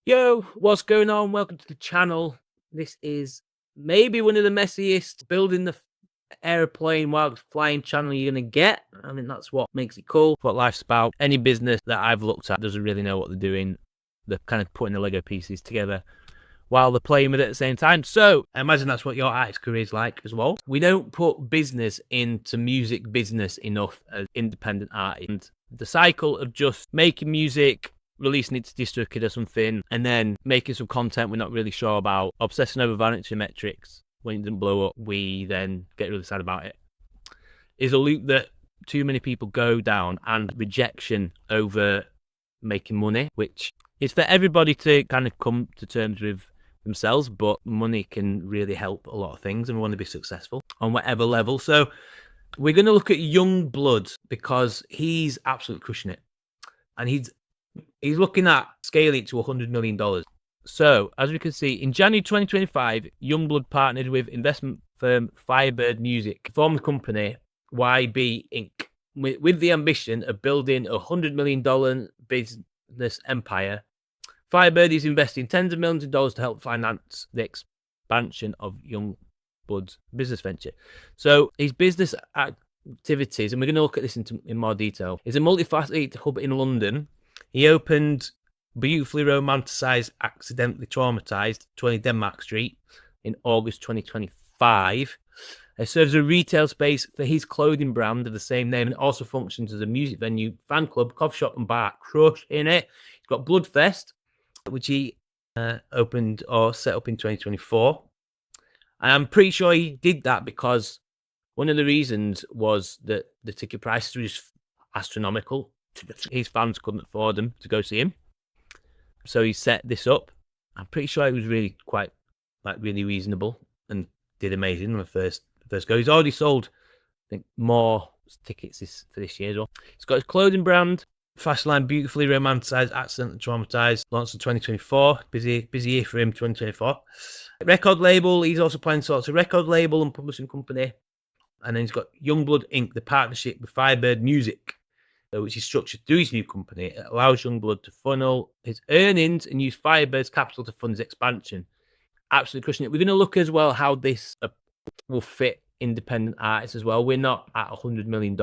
Yo, what's going on? Welcome to the channel. This is maybe one of the messiest building the airplane while flying channel you're going to get. I mean, that's what makes it cool. What life's about. Any business that I've looked at doesn't really know what they're doing. They're kind of putting the Lego pieces together while they're playing with it at the same time. So I imagine that's what your artist career is like as well. We don't put business into music business enough as independent artists. And the cycle of just making music, releasing it to DistroKid or something, and then making some content we're not really sure about, obsessing over vanity metrics. When it didn't blow up, we then get really sad about it. Is a loop that too many people go down, and rejection over making money, which is for everybody to kind of come to terms with themselves, but money can really help a lot of things, and we want to be successful on whatever level. So we're going to look at Young Blood because he's absolutely crushing it, and he's looking at scaling it to $100 million. So, as we can see, in January 2025, Youngblood partnered with investment firm Firebird Music to form the company YB Inc. with the ambition of building a $100 million business empire. Firebird is investing tens of millions of dollars to help finance the expansion of Youngblood's business venture. So, his business activities, and we're going to look at this in more detail, is a multifaceted hub in London. He opened beautifully romanticised, accidentally traumatised 20 Denmark Street in August 2025. It serves a retail space for his clothing brand of the same name, and it also functions as a music venue, fan club, coffee shop and bar. Crush in it. He's got Bloodfest, which he opened or set up in 2024. And I'm pretty sure he did that because one of the reasons was that the ticket prices were just astronomical. His fans couldn't afford them to go see him. So he set this up. I'm pretty sure it was really really reasonable and did amazing on the first go. He's already sold, I think, more tickets for this year as well. He's got his clothing brand, fashion line, beautifully romanticised, accidentally traumatised, launched in 2024. Busy year for him, 2024. Record label, he's also planning to launch a record label and publishing company. And then he's got Youngblood Inc., the partnership with Firebird Music, which is structured through his new company. It allows Youngblood to funnel his earnings and use Firebird's capital to fund his expansion. Absolutely crushing it. We're going to look as well how this will fit independent artists as well. We're not at $100 million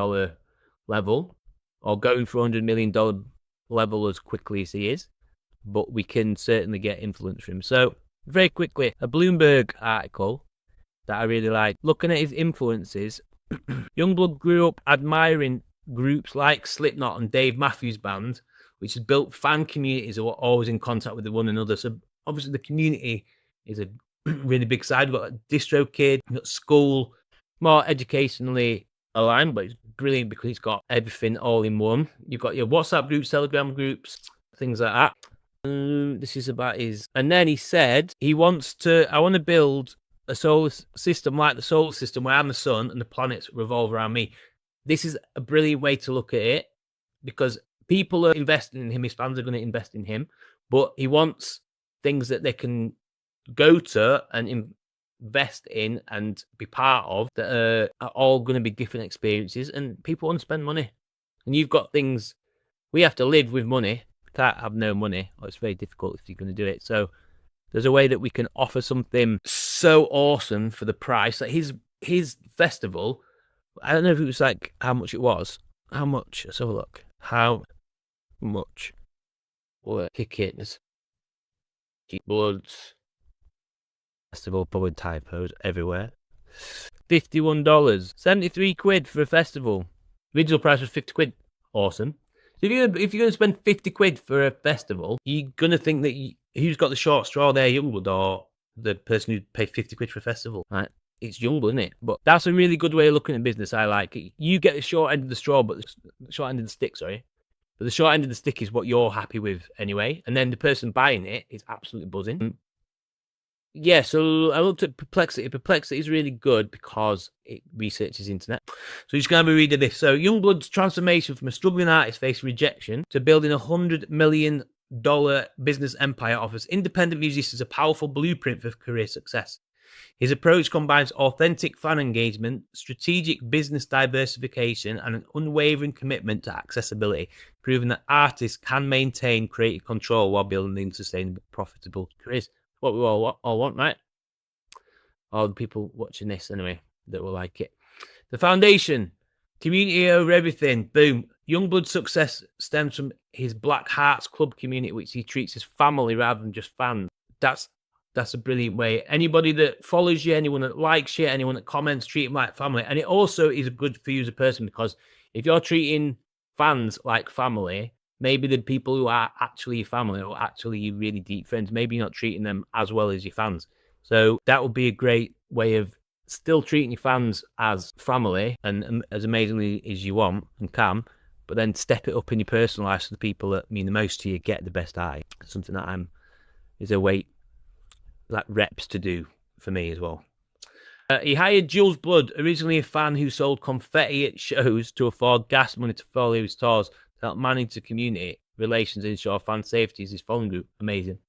level or going for $100 million level as quickly as he is, but we can certainly get influence from him. So very quickly, a Bloomberg article that I really like. Looking at his influences, Youngblood grew up admiring groups like Slipknot and Dave Matthews Band, which has built fan communities who are always in contact with one another. So obviously the community is a really big side. We've got DistroKid, we've got school, more educationally aligned, but it's brilliant because it's got everything all in one. You've got your WhatsApp groups, Telegram groups, things like that. This is about his... And then he said I want to build a solar system like the solar system where I'm the sun and the planets revolve around me. This is a brilliant way to look at it because people are investing in him. His fans are going to invest in him, but he wants things that they can go to and invest in and be part of that are all going to be different experiences, and people want to spend money. And you've got things, we have to live with money. We can't have no money, or it's very difficult if you're going to do it. So there's a way that we can offer something so awesome for the price. Like his festival, I don't know if it was like how much it was. How much? Let's have a look. How much were tickets? Bloods. Festival, probably typos everywhere. $51. 73 quid for a festival. Original price was 50 quid. Awesome. So if you're going to spend 50 quid for a festival, you're going to think that who's got the short straw there, Youngblood, or the person who paid 50 quid for a festival? Right. It's Youngblood, isn't it? But that's a really good way of looking at business. I like it. You get the short end of the straw, but the short end of the stick, sorry. But the short end of the stick is what you're happy with anyway. And then the person buying it is absolutely buzzing. Yeah, so I looked at Perplexity. Perplexity is really good because it researches internet. So you're just going to have a read of this. So Youngblood's transformation from a struggling artist facing rejection to building a $100 million business empire offers independent musicians a powerful blueprint for career success. His approach combines authentic fan engagement, strategic business diversification, and an unwavering commitment to accessibility, proving that artists can maintain creative control while building sustainable, profitable careers. What we all want, right? All the people watching this, anyway, that will like it. The foundation, community over everything. Boom. Youngblood's success stems from his Black Hearts Club community, which he treats as family rather than just fans. That's a brilliant way. Anybody that follows you, anyone that likes you, anyone that comments, treat them like family. And it also is good for you as a person, because if you're treating fans like family, maybe the people who are actually your family or actually your really deep friends, maybe you're not treating them as well as your fans. So that would be a great way of still treating your fans as family and as amazingly as you want and can, but then step it up in your personal life so the people that mean the most to you get the best eye. Something that is a way like reps to do for me as well. He hired Jules Blood, originally a fan who sold confetti at shows to afford gas money to follow his tours, to help manage the community relations and ensure fan safety as his following group. Amazing.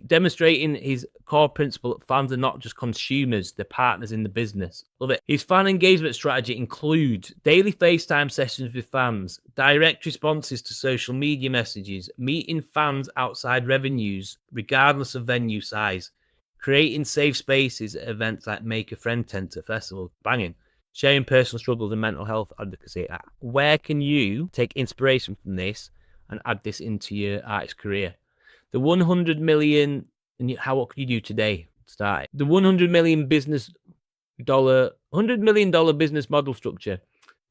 Demonstrating his core principle that fans are not just consumers, they're partners in the business. Love it. His fan engagement strategy includes daily FaceTime sessions with fans, direct responses to social media messages, meeting fans outside revenues, regardless of venue size, creating safe spaces at events like Make a Friend Tent at festival, banging, sharing personal struggles and mental health advocacy. Where can you take inspiration from this and add this into your artist career? The 100 million, and what can you do today? Start the $100 million business model structure.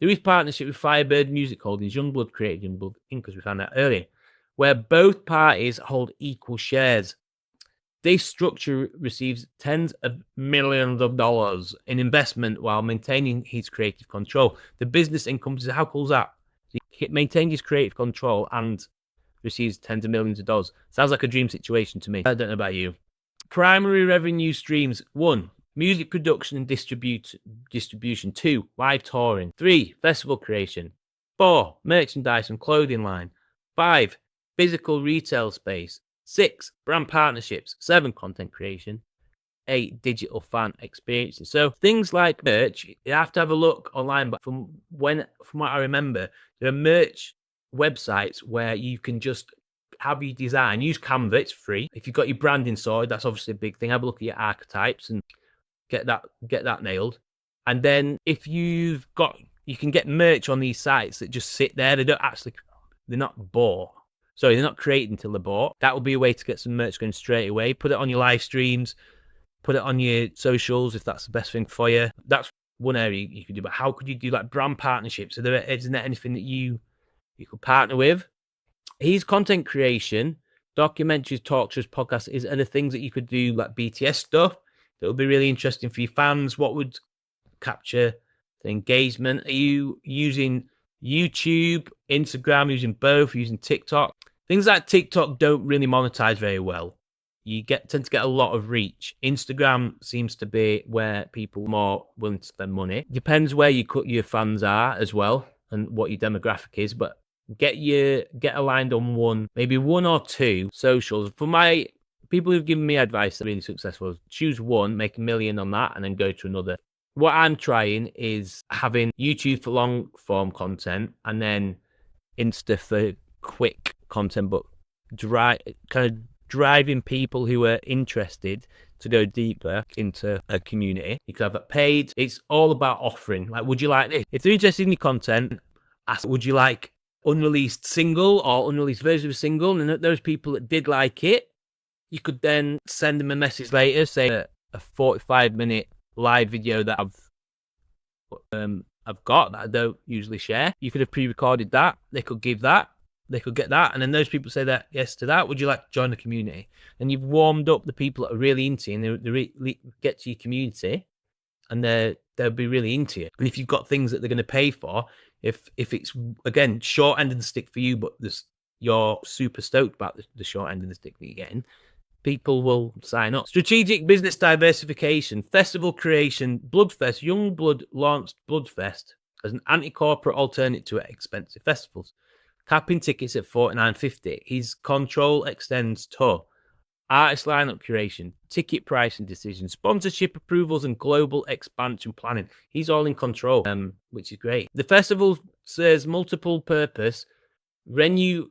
Through his partnership with Firebird Music Holdings, Youngblood created Youngblood Inc., as we found out earlier, where both parties hold equal shares. This structure receives tens of millions of dollars in investment while maintaining his creative control. The business encompasses, how cool is that? He maintained his creative control and receives tens of millions of dollars. Sounds like a dream situation to me. I don't know about you. Primary revenue streams. 1, music production and distribution. 2, live touring. 3, festival creation. 4, merchandise and clothing line. 5, physical retail space. 6, brand partnerships. 7, content creation. 8, digital fan experiences. So things like merch, you have to have a look online, but from what I remember, there are merch websites where you can just have your design, use Canva, it's free. If you've got your branding sorted, that's obviously a big thing. Have a look at your archetypes and get that nailed. And then if you can get merch on these sites that just sit there. They're not bought. Sorry, they're not created until they're bought. That would be a way to get some merch going straight away. Put it on your live streams, put it on your socials if that's the best thing for you. That's one area you could do. But how could you do like brand partnerships? Isn't there anything that you could partner with? His content creation, documentaries, talk shows, podcasts, are the things that you could do, like BTS stuff that would be really interesting for your fans. What would capture the engagement? Are you using YouTube, Instagram, using both, using TikTok? Things like TikTok don't really monetize very well. You tend to get a lot of reach. Instagram seems to be where people are more willing to spend money. Depends where your fans are as well and what your demographic is, but get aligned on maybe one or two socials. For my people who've given me advice that are really successful, choose one, make $1 million on that, and then go to another. What I'm trying is having YouTube for long form content and then Insta for quick content, but driving people who are interested to go deeper into a community. You could have it paid. It's all about offering. Like, would you like this? If they're interested in your content, ask, would you like unreleased single or unreleased version of a single? And those people that did like it, you could then send them a message later, say a 45-minute live video that I've got that I don't usually share. You could have pre-recorded that. They could give that. They could get that. And then those people say that yes to that. Would you like to join the community? And you've warmed up the people that are really into you, and they really get to your community, and they'll be really into you. And if you've got things that they're going to pay for, if it's, again, short end of the stick for you, but you're super stoked about the short end of the stick that you're getting, people will sign up. Strategic business diversification, festival creation, Bloodfest. Youngblood launched Bloodfest as an anti-corporate alternative to expensive festivals, capping tickets at $49.50. His control extends to artist lineup curation, ticket pricing decisions, sponsorship approvals, and global expansion planning. He's all in control, which is great. The festival serves multiple purpose, renew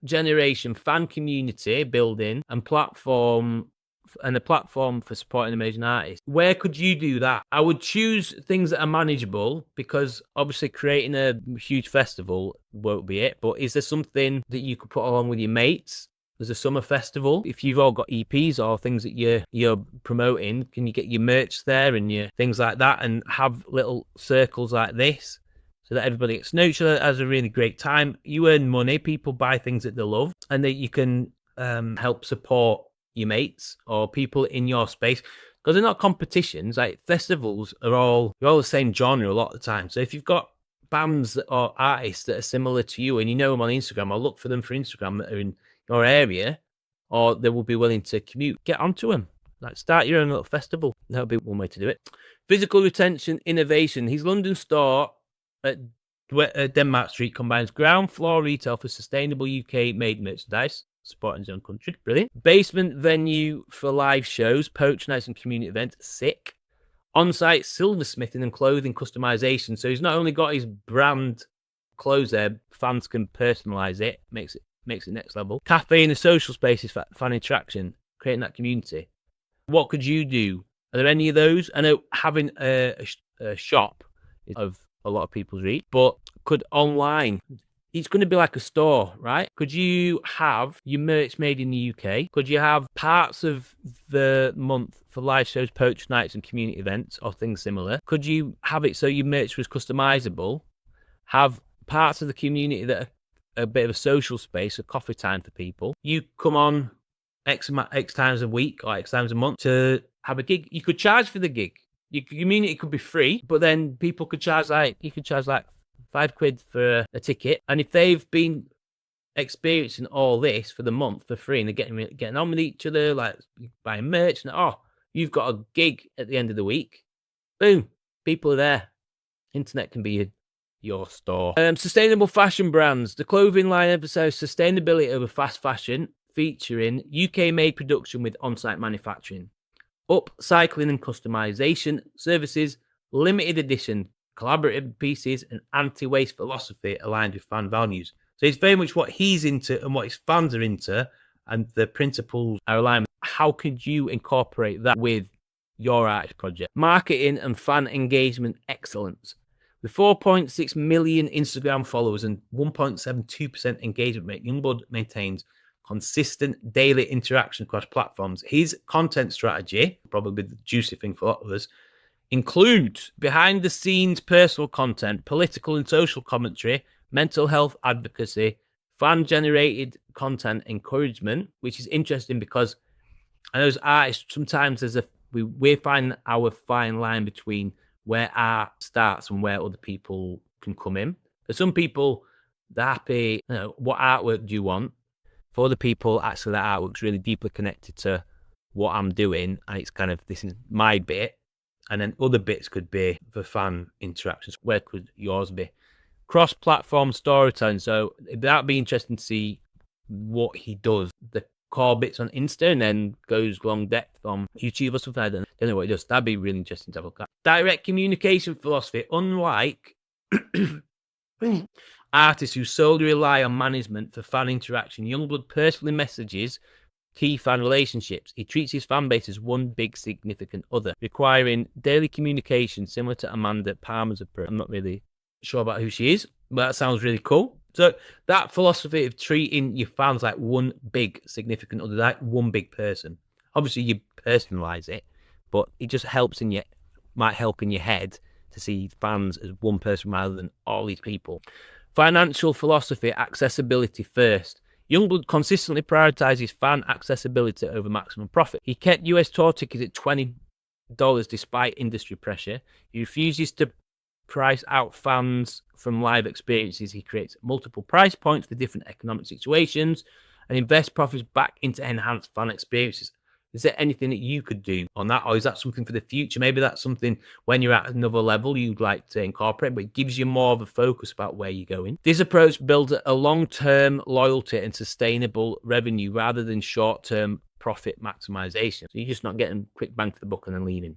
generation, fan community building, and a platform for supporting amazing artists. Where could you do that? I would choose things that are manageable, because obviously creating a huge festival won't be it. But is there something that you could put along with your mates? There's a summer festival. If you've all got EPs or things that you're promoting, can you get your merch there and your things like that, and have little circles like this, so that everybody gets to know each other, has a really great time. You earn money, people buy things that they love, and that you can help support your mates or people in your space, because they're not competitions. Like, festivals are all the same genre a lot of the time. So if you've got bands or artists that are similar to you and you know them on Instagram, or look for them for Instagram that are in your area, or they will be willing to commute, get onto them. Like, start your own little festival. That would be one way to do it. Physical retention innovation. His London store at Denmark Street combines ground floor retail for sustainable UK made merchandise, supporting his own country. Brilliant. Basement venue for live shows, poach nights, and community events. Sick. On-site silversmithing and clothing customization. So he's not only got his brand clothes there, fans can personalize it. Makes it next level. Cafe and the social spaces for fan interaction, creating that community. What could you do? Are there any of those? I know having a shop is of a lot of people's reach, but could online, it's going to be like a store, right? Could you have your merch made in the UK? Could you have parts of the month for live shows, poach nights, and community events, or things similar? Could you have it so your merch was customizable? Have parts of the community that are a bit of a social space, a coffee time for people. You come on X times a week or X times a month to have a gig. You could charge for the gig. Your community could be free, but then people could charge like £5 for a ticket. And if they've been experiencing all this for the month for free, and they're getting on with each other, like buying merch, and you've got a gig at the end of the week. Boom, people are there. Internet can be your store. Sustainable fashion brands. The clothing line emphasizes sustainability over fast fashion, featuring UK-made production with on-site manufacturing, upcycling and customization services, limited edition collaborative pieces, and anti-waste philosophy aligned with fan values. So it's very much what he's into and what his fans are into, and the principles are aligned. How could you incorporate that with your art project? Marketing and fan engagement excellence. With 4.6 million Instagram followers and 1.72% engagement rate, Youngblood maintains consistent daily interaction across platforms. His content strategy, probably the juicy thing for a lot of us, includes behind-the-scenes personal content, political and social commentary, mental health advocacy, fan-generated content encouragement, which is interesting because I know as artists, sometimes we find our fine line between where art starts and where other people can come in. For some people, they're happy, what artwork do you want? For other people, actually, that artwork's really deeply connected to what I'm doing, and it's kind of, this is my bit. And then other bits could be for fan interactions. Where could yours be? Cross-platform storytelling. So that'd be interesting to see what he does. The core bits on Insta and then goes long depth on YouTube or something. I don't know what he does. That'd be really interesting to have a look at. Direct communication philosophy. Unlike artists who solely rely on management for fan interaction, Youngblood personally messages key fan relationships. He treats his fan base as one big significant other, requiring daily communication similar to Amanda Palmer's approach. I'm not really sure about who she is, but that sounds really cool. So that philosophy of treating your fans like one big significant other, like one big person. Obviously you personalize it, but it just might help in your head to see fans as one person rather than all these people. Financial philosophy, accessibility first. Youngblood consistently prioritizes fan accessibility over maximum profit. He kept US tour tickets at $20 despite industry pressure. He refuses to price out fans from live experiences. He creates multiple price points for different economic situations and invests profits back into enhanced fan experiences. Is there anything that you could do on that? Or is that something for the future? Maybe that's something when you're at another level you'd like to incorporate, but it gives you more of a focus about where you're going. This approach builds a long-term loyalty and sustainable revenue rather than short-term profit maximization. So you're just not getting quick bang for the buck and then leaving.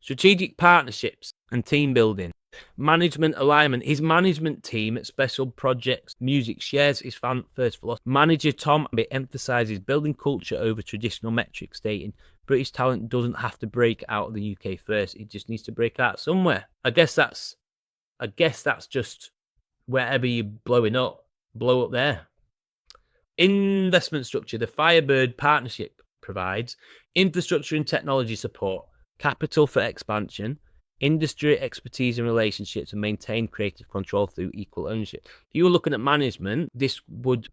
Strategic partnerships and team building. Management alignment. His management team at Special Projects Music shares his fan-first philosophy. Manager Tom emphasizes building culture over traditional metrics, stating British talent doesn't have to break out of the UK first. It just needs to break out somewhere. I guess that's just wherever you're blowing up, blow up there. Investment structure. The Firebird Partnership provides infrastructure and technology support, capital for expansion, industry expertise and relationships, and maintain creative control through equal ownership. If you were looking at management, this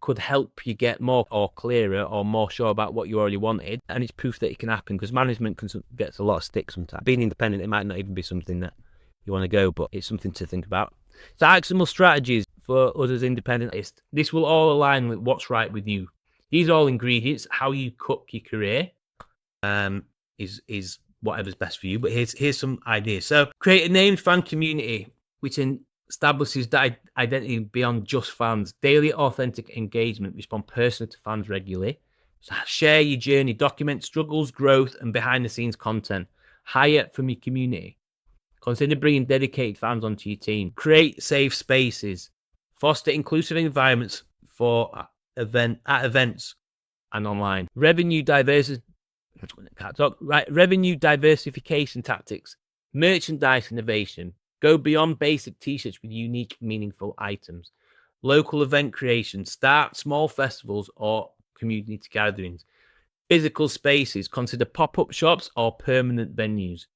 could help you get more or clearer or more sure about what you already wanted, and it's proof that it can happen, because management gets a lot of stick sometimes. Being independent, it might not even be something that you want to go, but it's something to think about. So actionable strategies for us as independent artists. This will all align with what's right with you. These are all ingredients. How you cook your career is whatever's best for you. But here's some ideas. So create a named fan community, which establishes that identity beyond just fans. Daily authentic engagement. Respond personally to fans regularly. So share your journey. Document struggles, growth, and behind-the-scenes content. Hire from your community. Consider bringing dedicated fans onto your team. Create safe spaces. Foster inclusive environments for events and online. Revenue diversification tactics. Merchandise innovation. Go beyond basic t-shirts with unique, meaningful items. Local event creation. Start small festivals or community gatherings. Physical spaces. Consider pop-up shops or permanent venues.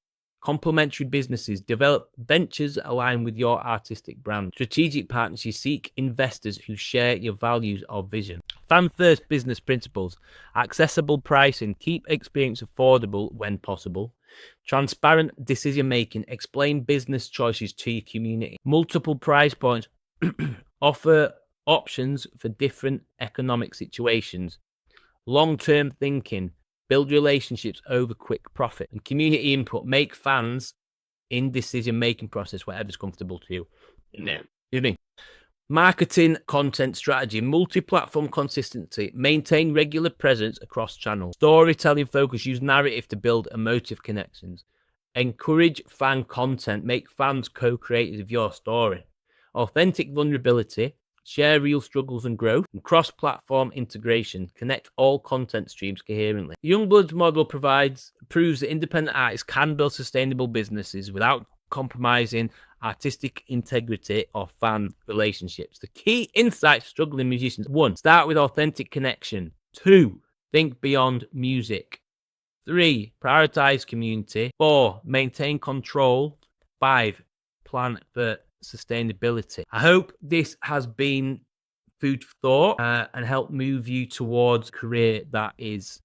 Complementary businesses. Develop ventures aligned with your artistic brand. Strategic partnerships. Seek investors who share your values or vision. Fan-first business principles. Accessible pricing. Keep experience affordable when possible. Transparent decision-making. Explain business choices to your community. Multiple price points. Offer options for different economic situations. Long-term thinking. Build relationships over quick profit. And community input. Make fans in decision-making process whatever's comfortable to you. Excuse me. Marketing content strategy. Multi-platform consistency. Maintain regular presence across channels. Storytelling focus. Use narrative to build emotive connections. Encourage fan content. Make fans co-creators of your story. Authentic vulnerability. Share real struggles and growth. And cross-platform integration. Connect all content streams coherently. Youngblood's model proves that independent artists can build sustainable businesses without compromising artistic integrity or fan relationships. The key insights for struggling musicians: 1. Start with authentic connection. 2. Think beyond music. 3. Prioritize community. 4. Maintain control. 5. Plan for sustainability. I hope this has been food for thought and helped move you towards a career that is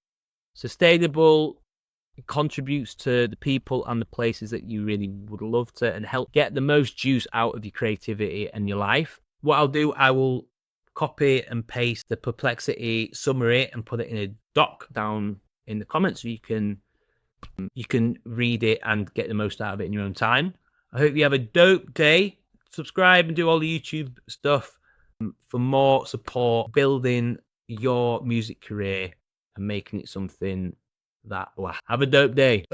sustainable, contributes to the people and the places that you really would love to, and help get the most juice out of your creativity and your life. What I'll do, I will copy and paste the Perplexity summary and put it in a doc down in the comments so you can read it and get the most out of it in your own time. I hope you have a dope day. Subscribe and do all the YouTube stuff for more support building your music career and making it something that lasts. Have a dope day.